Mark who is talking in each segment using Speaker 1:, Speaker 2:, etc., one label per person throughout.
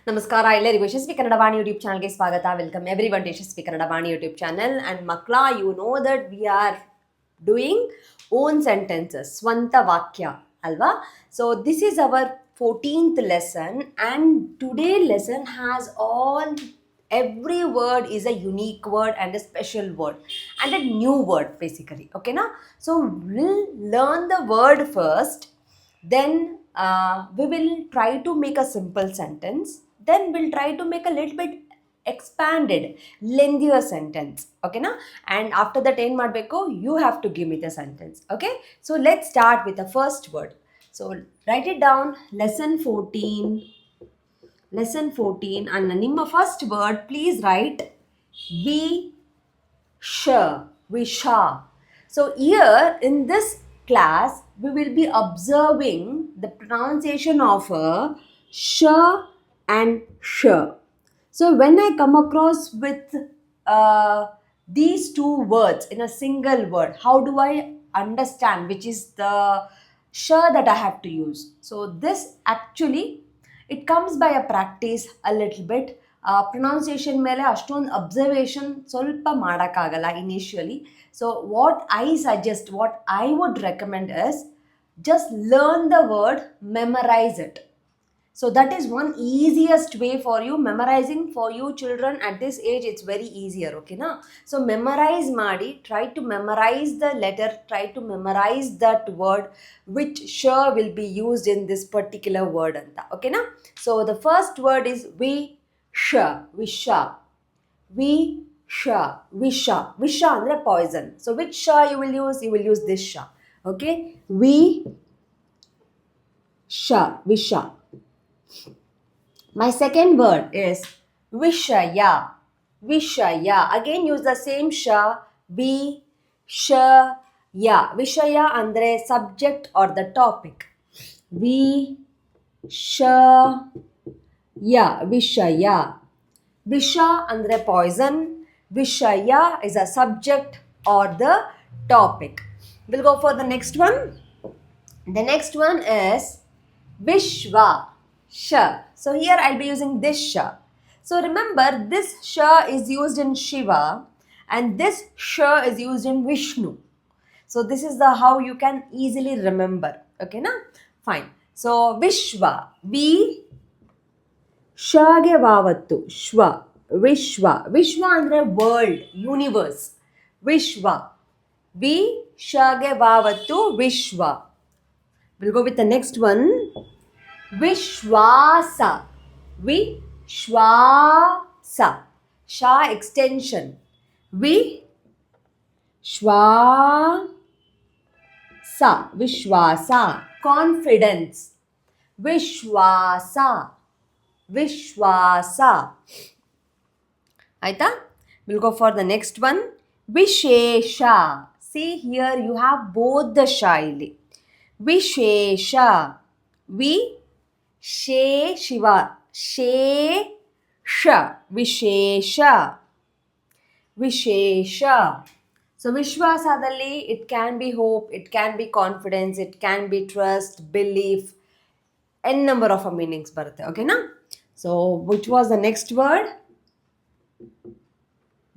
Speaker 1: ನಮಸ್ಕಾರ ಎಲ್ಲರಿಗೂ ಯಶಸ್ವಿ ಕನ್ನಡ ವಾಣಿ ಯೂಟ್ಯೂಬ್ ಚಾನಲ್ಗೆ ಸ್ವಾಗತ. Welcome everyone to Yashaswi Kannada Vani YouTube channel. And ಮಕ್ಕಳ, you know that we are doing own sentences, ಸ್ವಂತ ವಾಕ್ಯ ಅಲ್ವಾ? So this is our 14th lesson, and today lesson has all, every word is a unique word and a special word and a new word basically. Okay na? So we'll learn the word first, then we will try to make a simple sentence, then we'll try to make a little bit expanded, lengthier sentence. Okay na? And after that ಏನು ಮಾಡಬೇಕು, you have to give me the sentence. Okay, so let's start with the first word. So write it down. Lesson 14 and ನಿಮ್ಮ first word please write visha. So here in this class we will be observing the pronunciation of a sh and sh. So when I come across with these two words in a single word, how do I understand which is the sh that I have to use? So this actually, it comes by a practice a little bit. Pronunciation ಮೇಲೆ ಅಷ್ಟೊಂದು observation ಸ್ವಲ್ಪ ಮಾಡೋಕ್ಕಾಗಲ್ಲ initially. So what I suggest, what I would recommend is just learn the word, memorize it. So that is one easiest way for you. Memorizing for you children at this age, it's very easier. Okay na? So memorize ಮಾಡಿ, try to memorize the letter, try to memorize that word which sure will be used in this particular word anta. Okay na? So the first word is visha. Visha andre poison. So which sha you will use? You will use this sha. Okay, visha. My second word is vishaya. Again use the same sha, vishaya. Vishaya andre subject or the topic. Vishaya. Visha andre poison. Vishaya is a subject or the topic. We'll go for the next one. The next one is Vishwa. Sha. So here I'll be using this sha. So remember, this sha is used in Shiva and this sha is used in Vishnu. So this is the how you can easily remember. Okay na? Fine. So Vishwa. Shage vavattu. Shwa. Vishwa andre world, universe. Vishwa. Shage vavattu. Vishwa. We'll go with the next one. Vishwasa. Sha extension. Vishwasa. Confidence. Vishwasa. Aita? We'll go for the next one. Vishesha. See here you have both the sha illi. Vishesha. Shiva. Vishesha. So Vishwasadalli, it can be hope, it can be confidence, it can be trust, belief, n number of meanings barutte. Okay na? So which was the next word?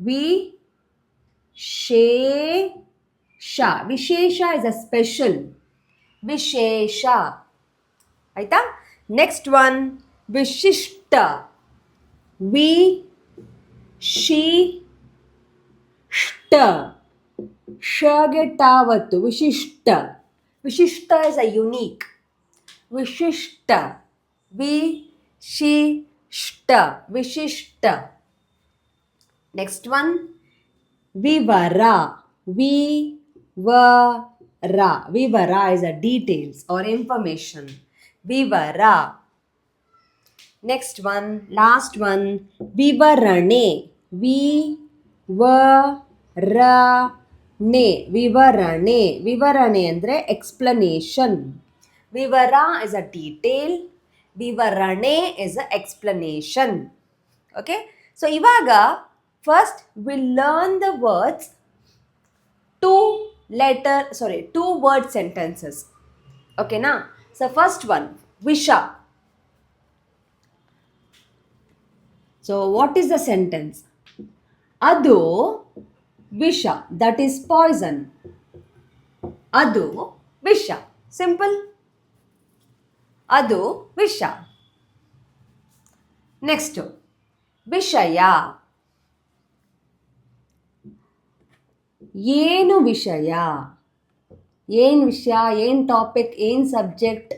Speaker 1: Vishesha is a special. Vishesha. Aita? Next one, Vishishta. Shage tavattu. Vishishta is a unique. Vishishta. Next one, Vivara. Vivara is a details or information. Vivara. Next one, last one, Vivarane. Vivarane andre explanation. Vivara is a detail. Vivarane is a explanation. Okay, so ivaga first we'll learn the words, two word sentences. Okay na? So first one, Visha. So what is the sentence? Adu visha, that is poison. Adu visha. Simple. Adu visha. Next, vishaya. ಏನು ವಿಷಯ? ಏನು ವಿಷಯ, ಏನು topic, ಏನು subject?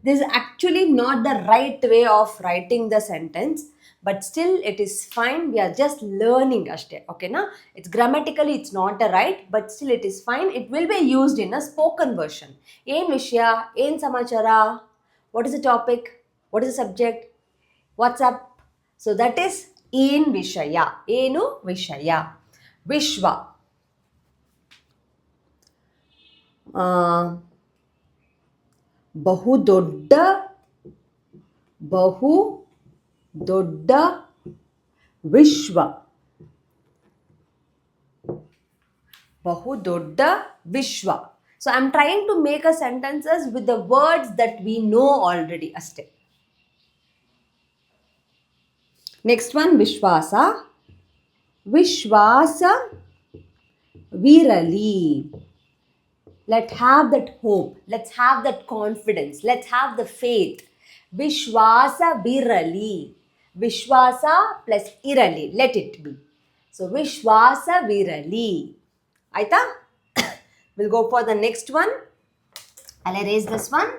Speaker 1: This is actually not the right way of writing the sentence, but still it is fine. We are just learning ashte, okay na? It's grammatically it's not the right, but still it is fine. It will be used in a spoken version. ಏನು ವಿಷಯ, ಏನು ಸಮಾಚಾರ, what is the topic, what is the subject, what's up? So that is ಏನು ವಿಷಯ, ಏನು ವಿಷಯ. ವಿಶ್ವ, ಬಹು ದೊಡ್ಡ, ಬಹು ದೊಡ್ಡ ವಿಶ್ವ, ಬಹು ದೊಡ್ಡ ವಿಶ್ವ. So I'm trying to make a sentences with the words that we know already ಅಷ್ಟೇ. Next one, ವಿಶ್ವಾಸ. ವಿಶ್ವಾಸ ವಿರಲಿ. Let's have that hope. Let's have that confidence. Let's have the faith. Vishwasa virali. Vishwasa plus irali. Let it be. So Vishwasa virali. Aita? We'll go for the next one. I'll erase this one.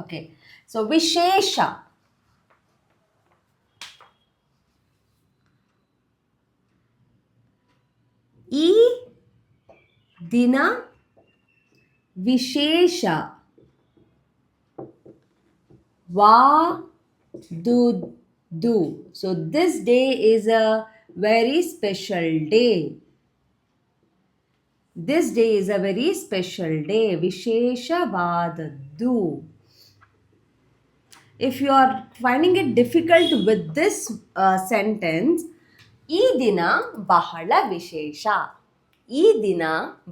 Speaker 1: Okay. So Vishesha. E dina ವಿಶೇಷ. ವಾದುದು. So this day is a very special day. This day is a very special day. ವಿಶೇಷವಾದದ್ದು. If you are finding it difficult with this sentence, ಈ ದಿನ ಬಹಳ ವಿಶೇಷ. ಈ ದಿನ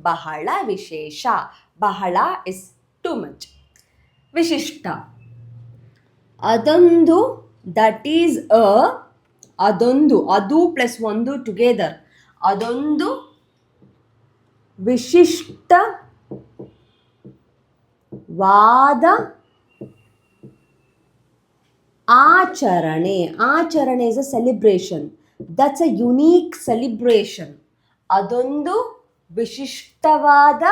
Speaker 1: ಬಹಳ ವಿಶೇಷ. ಬಹಳ is too much. ವಿಶಿಷ್ಟ. ಅದೊಂದು, that is a, ಅದೊಂದು, ಅದು ಪ್ಲಸ್ ಒಂದು ಟುಗೆದರ್. ಅದೊಂದು ವಿಶಿಷ್ಟವಾದ ಆಚರಣೆ. ಆಚರಣೆ is a celebration. That's a unique celebration. ಅದೊಂದು ವಿಶಿಷ್ಟವಾದ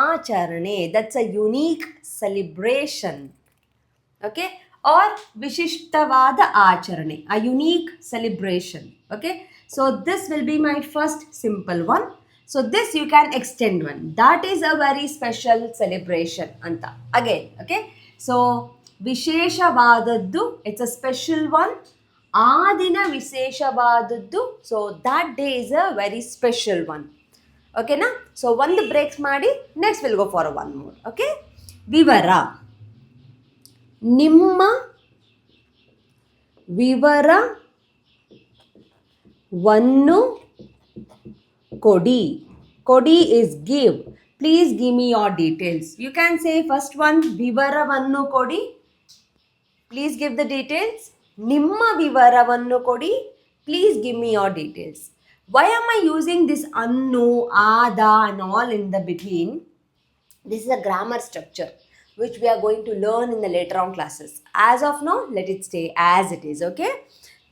Speaker 1: ಆಚರಣೆ. That's a unique celebration. Okay? Or ವಿಶಿಷ್ಟವಾದ ಆಚರಣೆ. A unique celebration. Okay? So this will be my first simple one. So this you can extend one. That is a very special celebration. Anta. Again. Okay? So ವಿಶೇಷವಾದದ್ದು. It's a special one. ಆ ದಿನ ವಿಶೇಷವಾದದ್ದು. So that day is a very special one. ಓಕೆನಾ? So ಒಂದು breaks ಮಾಡಿ next will go for one more. Okay? ವಿವರ. ನಿಮ್ಮ ವಿವರವನ್ನು ಕೊಡಿ. ಕೊಡಿ is give. Please give me your details. You can say first one, ವಿವರವನ್ನು ಕೊಡಿ. Please give the details. ನಿಮ್ಮ ವಿವರವನ್ನು ಕೊಡಿ. Please give me your details. Why am I using this annu, ada and all in the between? This is a grammar structure which we are going to learn in the later on classes. As of now, let it stay as it is. Okay?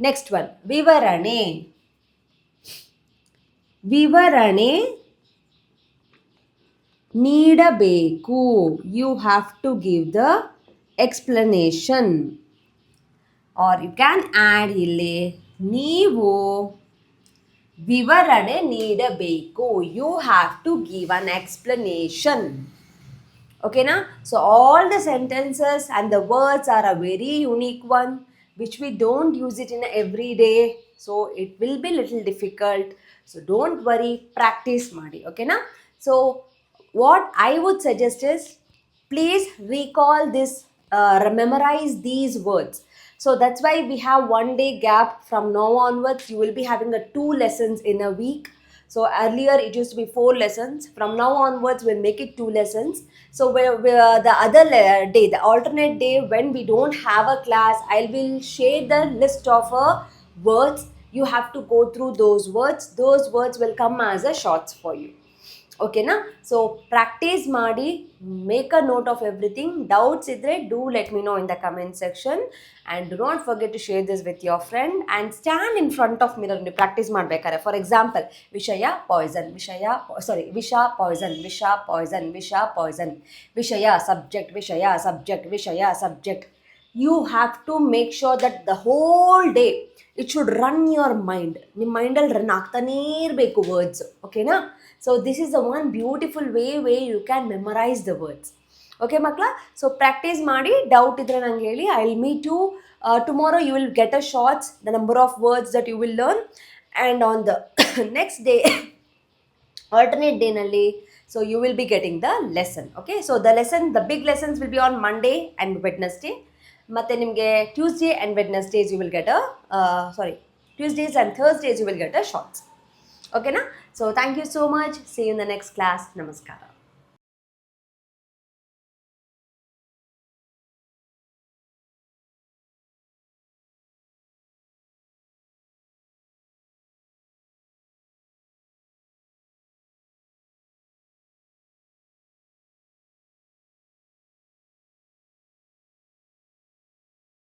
Speaker 1: Next one, vivarane. Vivarane ನೀಡಬೇಕು. You have to give the explanation. Or you can add ಇಲ್ಲಿ ನೀವು ವಿವರಣೆ ನೀಡಬೇಕು. You have to give an explanation. Okay na? So all the sentences and the words are a very unique one which we don't use it in every day. So it will be little difficult. So don't worry, practice ಮಾಡಿ. Okay na? So what I would suggest is please recall this, memorize these words. So that's why we have 1 day gap. From now onwards, you will be having 2 lessons in a week. So earlier it used to be 4 lessons. From now onwards, we'll make it 2 lessons. So where the other day, the alternate day when we don't have a class, I will share the list of words. You have to go through those words will come as a shorts for you. ಓಕೆನಾ? So practice ಮಾಡಿ, make a note of everything. Doubts ಇದ್ದರೆ do let me know in the comment section and do not forget to share this with your friend and stand in front of mirror ನೀವು practice ಮಾಡಬೇಕಾದ್ರೆ. For example, ವಿಷಯ poison, ವಿಷ poison, ವಿಷಯ subject, ವಿಷಯ subject. You have to make sure that the whole day it should run your mind. ನಿಮ್ಮ ಮೈಂಡಲ್ಲಿ run ಆಗ್ತಾನೇ ಇರಬೇಕು ವರ್ಡ್ಸ್. ಓಕೆನಾ? So this is the one beautiful way you can memorise the words. Okay ಮಕ್ಕಳ? So practice ಮಾಡಿ, doubt ಇದ್ದರೆ ನಂಗೆ ಹೇಳಿ. I will meet you tomorrow. You will get a shorts the number of words that you will learn, and on the next day, alternate day-ನಲ್ಲಿ, so you will be getting the lesson. Okay, so the big lessons will be on Monday and Wednesday. ಮತ್ತು ನಿಮಗೆ Tuesday and Wednesdays you will get Tuesdays and Thursdays you will get a shorts. ಓಕೆನಾ? So thank you so much. See you in the next class. ನಮಸ್ಕಾರ.